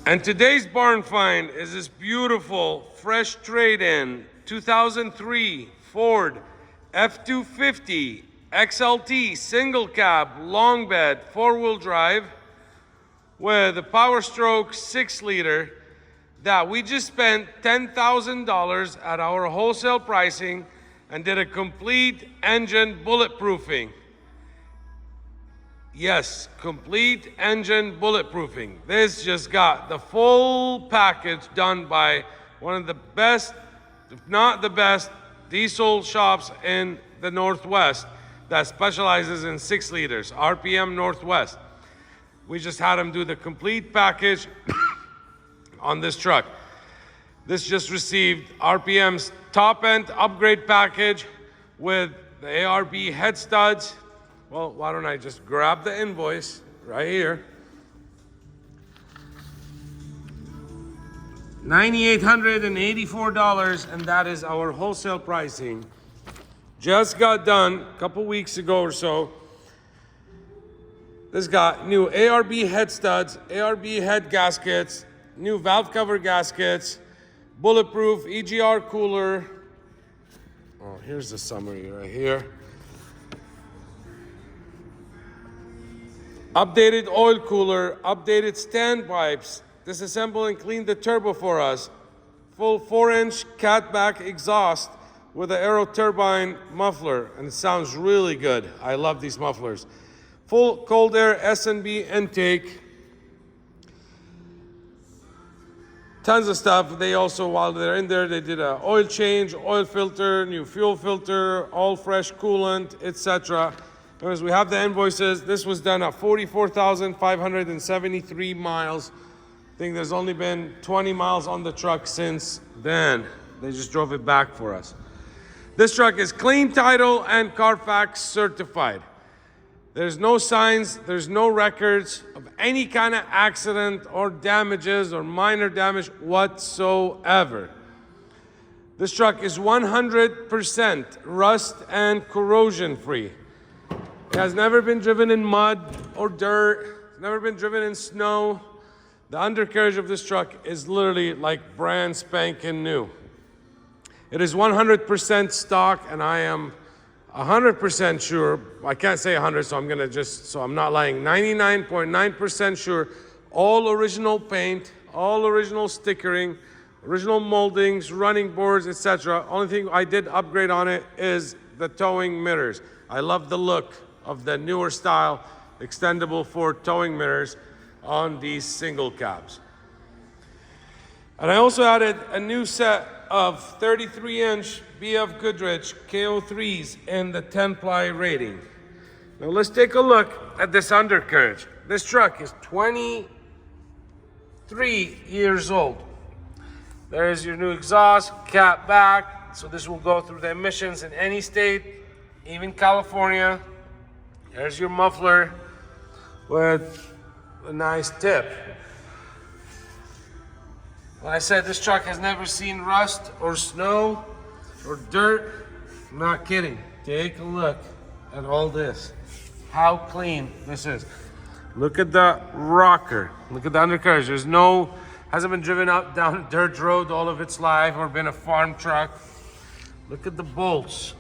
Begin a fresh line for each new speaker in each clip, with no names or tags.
And today's barn find is this beautiful fresh trade-in 2003 Ford F250 XLT single cab long bed 4-wheel drive with a Powerstroke 6-liter that we just spent $10,000 at our wholesale pricing and did a complete engine bulletproofing. Yes, complete engine bulletproofing. This just got the full package done by one of the best, if not the best, diesel shops in the Northwest that specializes in 6 liters, RPM Northwest. We just had them do the complete package on this truck. This just received RPM's top end upgrade package with the ARB head studs. Well, why don't I just grab the invoice right here. $9,884, and that is our wholesale pricing. Just got done a couple weeks ago or so. This got new ARB head studs, ARB head gaskets, new valve cover gaskets, bulletproof EGR cooler. Oh, here's the summary right here. Updated oil cooler, updated standpipes, disassemble and clean the turbo for us. Full 4-inch catback exhaust with an AEROTURBINE muffler, and it sounds really good. I love these mufflers. Full cold air S&B intake. Tons of stuff. They also, while they're in there, they did an oil change, oil filter, new fuel filter, all fresh coolant, etc. As we have the invoices, this was done at 44,573 miles. I think there's only been 20 miles on the truck since then. They just drove it back for us. This truck is clean title and CARFAX certified. There's no signs, there's no records of any kind of accident or damages or minor damage whatsoever. This truck is 100% rust and corrosion free. It has never been driven in mud or dirt. It's never been driven in snow. The undercarriage of this truck is literally like brand spanking new. It is 100% stock, and I am 100% sure, I can't say 100, so I'm gonna just, so I'm not lying, 99.9% sure, all original paint, all original stickering, original moldings, running boards, etc. Only thing I did upgrade on it is the towing mirrors. I love the look of the newer style extendable Ford towing mirrors on these single cabs. And I also added a new set of 33-inch BF Goodrich KO3s in the 10-ply rating. Now let's take a look at this undercarriage. This truck is 23 years old. There's your new exhaust, cap back, so this will go through the emissions in any state, even California. There's your muffler with a nice tip. When I said this truck has never seen rust or snow or dirt, I'm not kidding. Take a look at all this. How clean this is. Look at the rocker. Look at the undercarriage. There's no, hasn't been driven up down a dirt road all of its life or been a farm truck. Look at the bolts.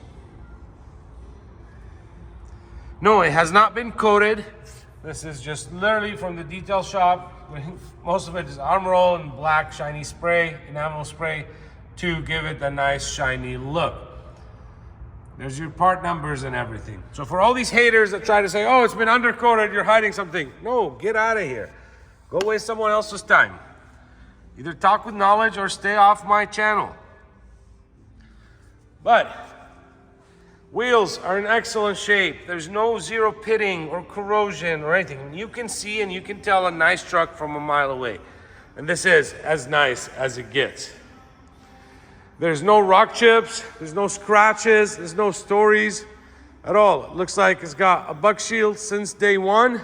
No, it has not been coated. This is just literally from the detail shop. Most of it is armor roll and black shiny spray, enamel spray, to give it a nice shiny look. There's your part numbers and everything. So for all these haters that try to say, oh, it's been undercoated, you're hiding something. No, get out of here. Go waste someone else's time. Either talk with knowledge or stay off my channel. But wheels are in excellent shape. There's no zero pitting or corrosion or anything. You can see and you can tell a nice truck from a mile away. And this is as nice as it gets. There's no rock chips, there's no scratches, there's no stories at all. It looks like it's got a buck shield since day one.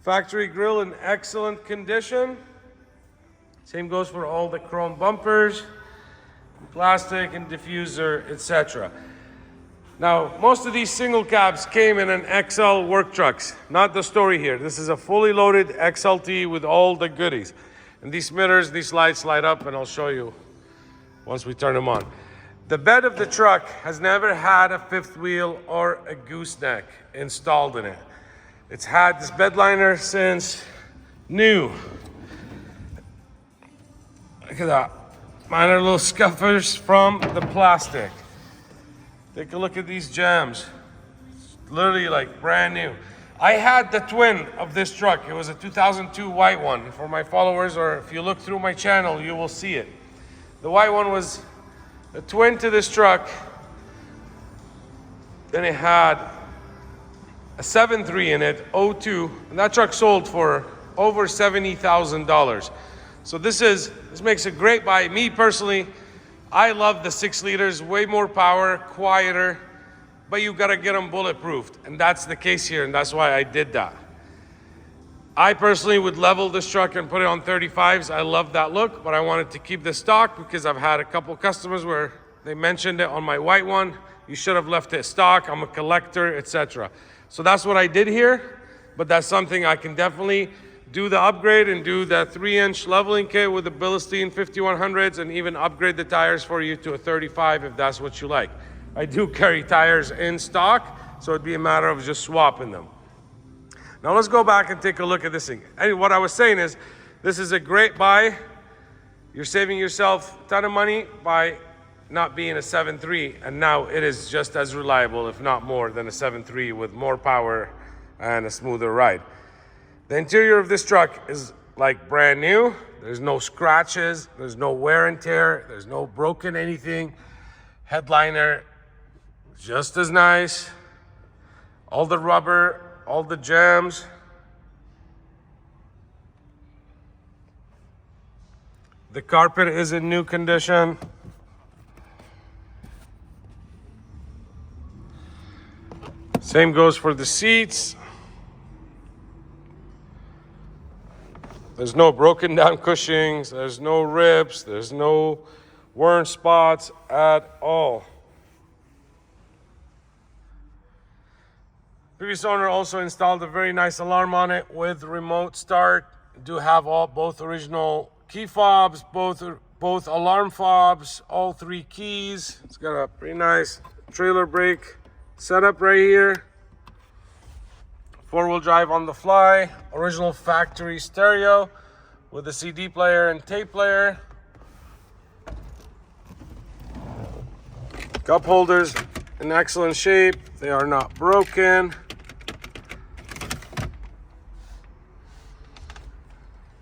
Factory grille in excellent condition. Same goes for all the chrome bumpers, plastic and diffuser, etc. Now, most of these single cabs came in an XL work trucks, not the story here. This is a fully loaded XLT with all the goodies. And these mirrors, these lights light up, and I'll show you once we turn them on. The bed of the truck has never had a fifth wheel or a gooseneck installed in it. It's had this bed liner since new. Look at that. Minor little scuffers from the plastic. Take a look at these jams. It's literally like brand new. I had the twin of this truck. It was a 2002 white one. For my followers, or if you look through my channel, you will see it. The white one was a twin to this truck. Then it had a 7.3 in it, 02, and that truck sold for over $70,000. So this makes a great buy. Me personally, I love the 6 liters, way more power, quieter, but you gotta get them bulletproofed. And that's the case here, and that's why I did that. I personally would level this truck and put it on 35s. I love that look, but I wanted to keep the stock because I've had a couple customers where they mentioned it on my white one. You should have left it stock, I'm a collector, etc. So that's what I did here, but that's something I can definitely do the upgrade and do that 3-inch leveling kit with the Bilstein 5100s and even upgrade the tires for you to a 35 if that's what you like. I do carry tires in stock, so it'd be a matter of just swapping them. Now let's go back and take a look at this thing. And what I was saying is, this is a great buy. You're saving yourself a ton of money by not being a 7.3, and now it is just as reliable, if not more, than a 7.3 with more power and a smoother ride. The interior of this truck is like brand new. There's no scratches, there's no wear and tear, there's no broken anything. Headliner, just as nice. All the rubber, all the jams. The carpet is in new condition. Same goes for the seats. There's no broken down cushions, there's no rips, there's no worn spots at all. Previous owner also installed a very nice alarm on it with remote start. Do have both original key fobs, both alarm fobs, all 3 keys. It's got a pretty nice trailer brake setup right here. 4-wheel drive on the fly, original factory stereo with a CD player and tape player. Cup holders in excellent shape, they are not broken.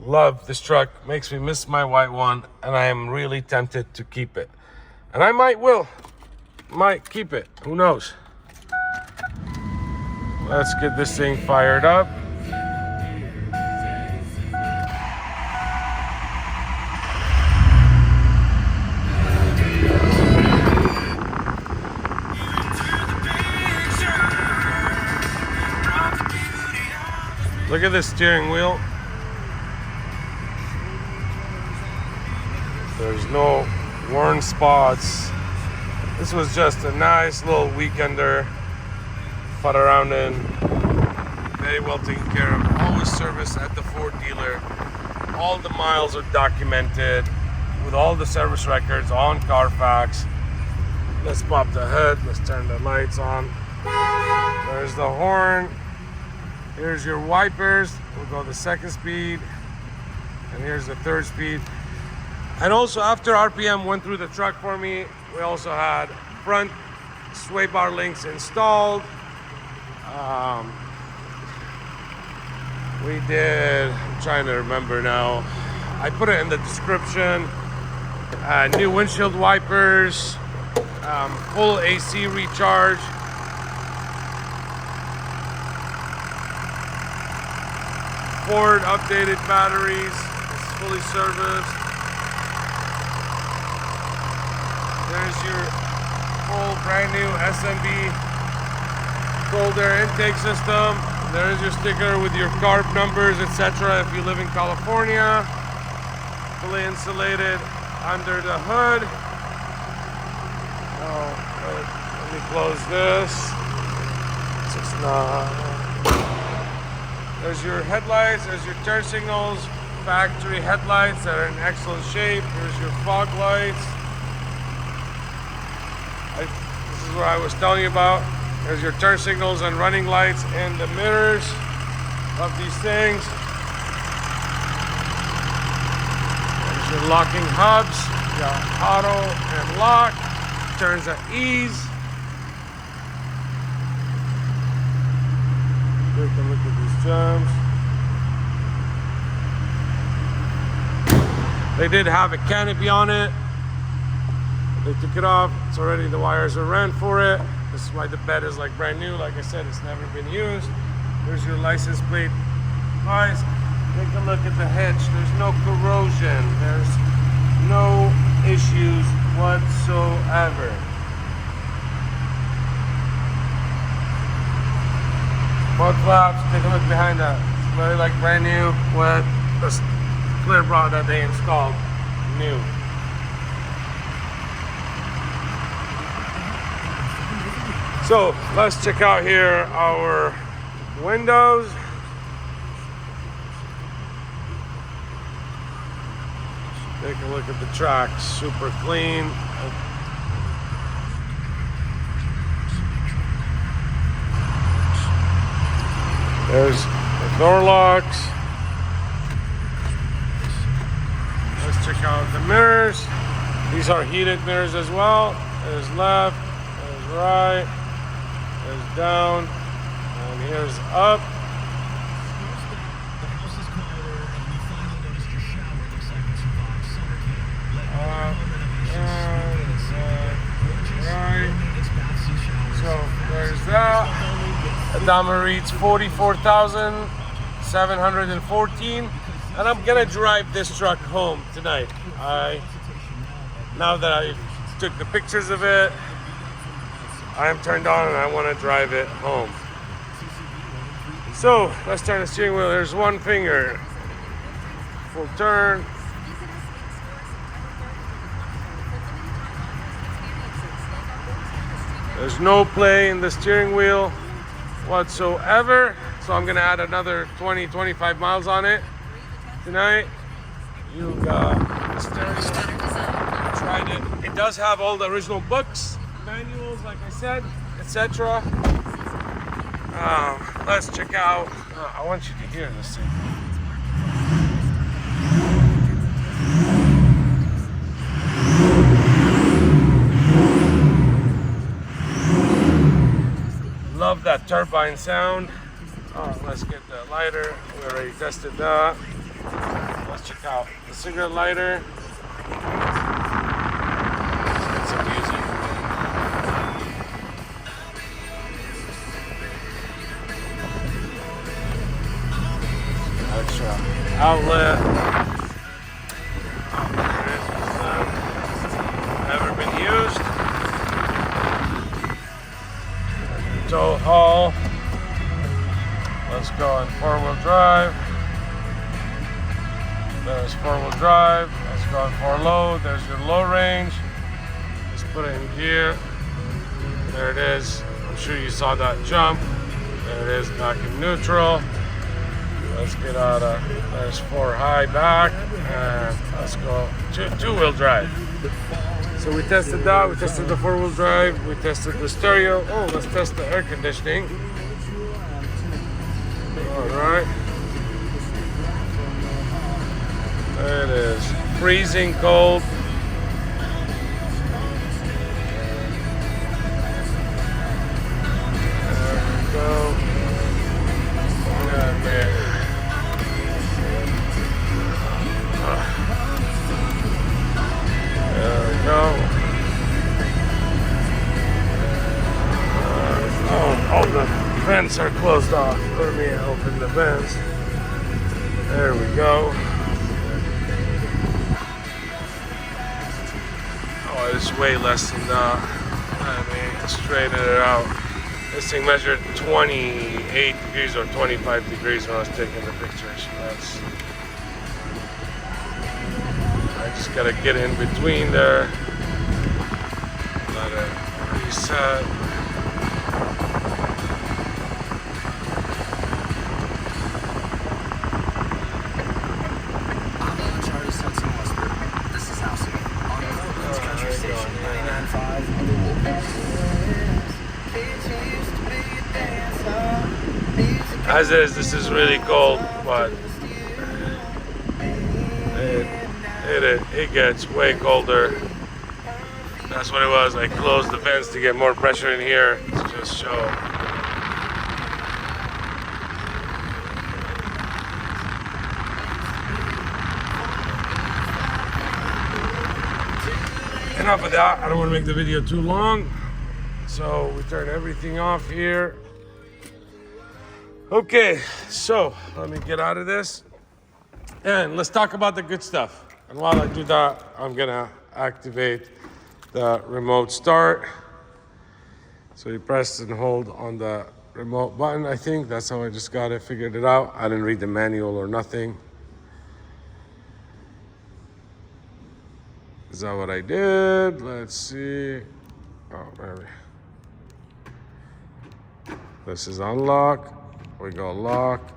Love this truck, makes me miss my white one, and I am really tempted to keep it. And I might keep it, who knows? Let's get this thing fired up. Look at this steering wheel. There's no worn spots. This was just a nice little weekender. Fun around in. Very well taken care of. Always service at the Ford dealer. All the miles are documented with all the service records on CARFAX. Let's pop the hood. Let's turn the lights on. There's the horn. Here's your wipers. We'll go the 2nd speed. And here's the 3rd speed. And also after RPM went through the truck for me, we also had front sway bar links installed. We did, I'm trying to remember now, I put it in the description, new windshield wipers, full AC recharge, Ford updated batteries, it's fully serviced. There's your full brand new SMB cold air intake system. There's your sticker with your carb numbers, etc. if you live in California. Fully insulated under the hood. Let me close this. It's not. There's your headlights, there's your turn signals, factory headlights that are in excellent shape. Here's your fog lights. This is what I was telling you about. There's your turn signals and running lights and the mirrors of these things. There's your locking hubs. You got auto and lock. Turns at ease. Take a look at these jumps. They did have a canopy on it. They took it off. It's already, the wires are ran for it. This is why the bed is like brand new. Like I said, it's never been used. Here's your license plate. Guys, take a look at the hitch. There's no corrosion. There's no issues whatsoever. Both flaps, take a look behind that. It's really like brand new with the clear rod that they installed new. So let's check out here our windows. Take a look at the track, super clean. There's the door locks. Let's check out the mirrors. These are heated mirrors as well. There's left, there's right, there's down, and here's up. Right. So there's that. Odometer reads 44,714, and I'm gonna drive this truck home tonight. Now that I took the pictures of it, I am turned on and I want to drive it home. So let's turn the steering wheel. There's one finger, full turn. There's no play in the steering wheel whatsoever. So I'm gonna add another 20-25 miles on it tonight. You got the stereo. I tried it. It does have all the original books, manuals, like I said, etc. Let's check out. I want you to hear this thing. Love that turbine sound. Let's get the lighter. We already tested that. Let's check out the cigarette lighter. Let's get some music. Extra outlet. There it is. Never been used. Tow haul. Let's go in 4-wheel drive. There's 4-wheel drive. Let's go in 4-low. There's your low range. Just put it in gear. There it is. I'm sure you saw that jump. There it is, back in neutral. Let's get out of, there's 4 high back. And let's go two-wheel drive. So we tested that, we tested the 4-wheel drive, we tested the stereo. Oh, let's test the air conditioning. All right. There it is, freezing cold. There we go. Yeah, man. There we go. All the vents are closed off. Let me open the vents. There we go. Oh, it's way less than that. I mean, straighten it out. This thing measured 28 degrees or 25 degrees when I was taking the pictures. I just gotta get in between there. Let it reset. As is, this is really cold, but it gets way colder. That's what it was. I closed the vents to get more pressure in here to just show. Enough of that. I don't want to make the video too long. So we turn everything off here. Okay, so let me get out of this. And let's talk about the good stuff. And while I do that, I'm gonna activate the remote start. So you press and hold on the remote button, I think. That's how I just got it, figured it out. I didn't read the manual or nothing. Is that what I did? Let's see. Oh, maybe. This is unlock. We go lock.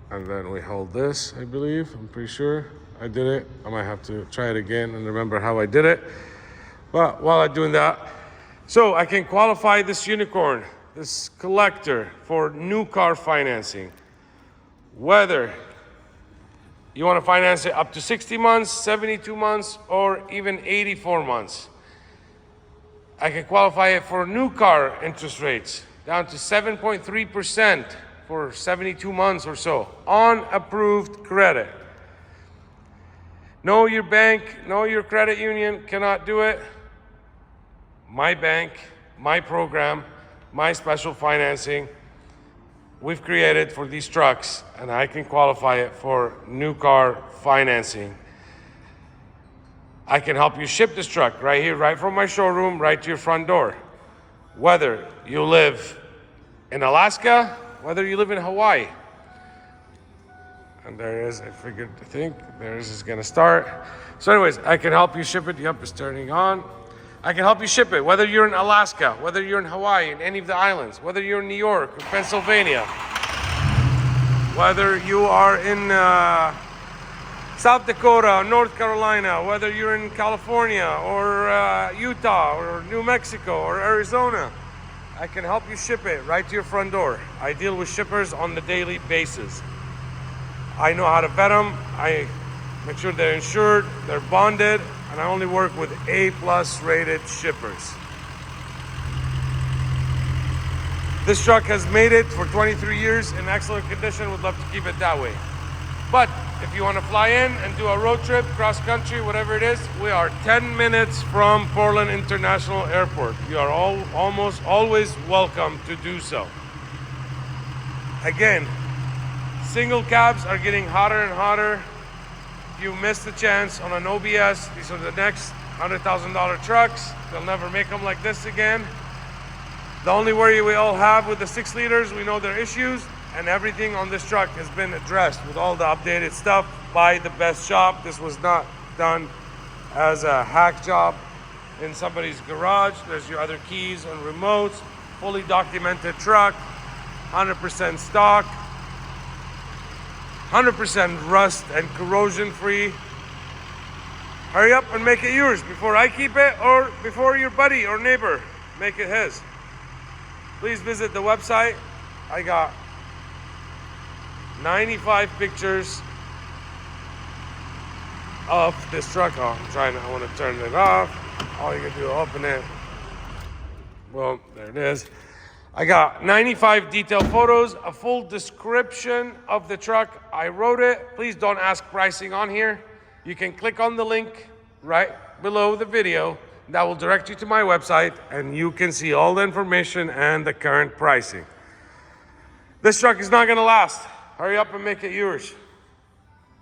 And then we hold this, I believe. I'm pretty sure I did it. I might have to try it again and remember how I did it. But while I'm doing that, so I can qualify this unicorn, this collector, for new car financing. Whether you want to finance it up to 60 months, 72 months, or even 84 months. I can qualify it for new car interest rates down to 7.3% for 72 months or so on approved credit. No, your bank, no, your credit union cannot do it. My bank, my program, my special financing, we've created for these trucks, and I can qualify it for new car financing. I can help you ship this truck right here, right from my showroom, right to your front door. Whether you live in Alaska, whether you live in Hawaii. And there is, I think, theirs is gonna start. So anyways, I can help you ship it. Yep, it's turning on. I can help you ship it, whether you're in Alaska, whether you're in Hawaii, in any of the islands, whether you're in New York or Pennsylvania, whether you are in South Dakota, North Carolina, whether you're in California or Utah or New Mexico or Arizona, I can help you ship it right to your front door. I deal with shippers on the daily basis. I know how to vet them. I make sure they're insured, they're bonded, and I only work with A+ rated shippers. This truck has made it for 23 years in excellent condition. Would love to keep it that way. But if you want to fly in and do a road trip, cross country, whatever it is, we are 10 minutes from Portland International Airport. You are almost always welcome to do so. Again, single cabs are getting hotter and hotter. If you missed the chance on an OBS, these are the next $100,000 trucks. They'll never make them like this again. The only worry we all have with the 6 liters, we know their issues, and everything on this truck has been addressed with all the updated stuff by the best shop. This was not done as a hack job in somebody's garage. There's your other keys and remotes. Fully documented truck, 100% stock, 100% rust and corrosion free. Hurry up and make it yours before I keep it or before your buddy or neighbor make it his. Please visit the website. I got 95 pictures of this truck. Oh, I want to turn it off. All you can do is open it. Well, there it is. I got 95 detailed photos, a full description of the truck. I wrote it. Please don't ask pricing on here. You can click on the link right below the video. That will direct you to my website, and you can see all the information and the current pricing. This truck is not gonna last. Hurry up and make it yours.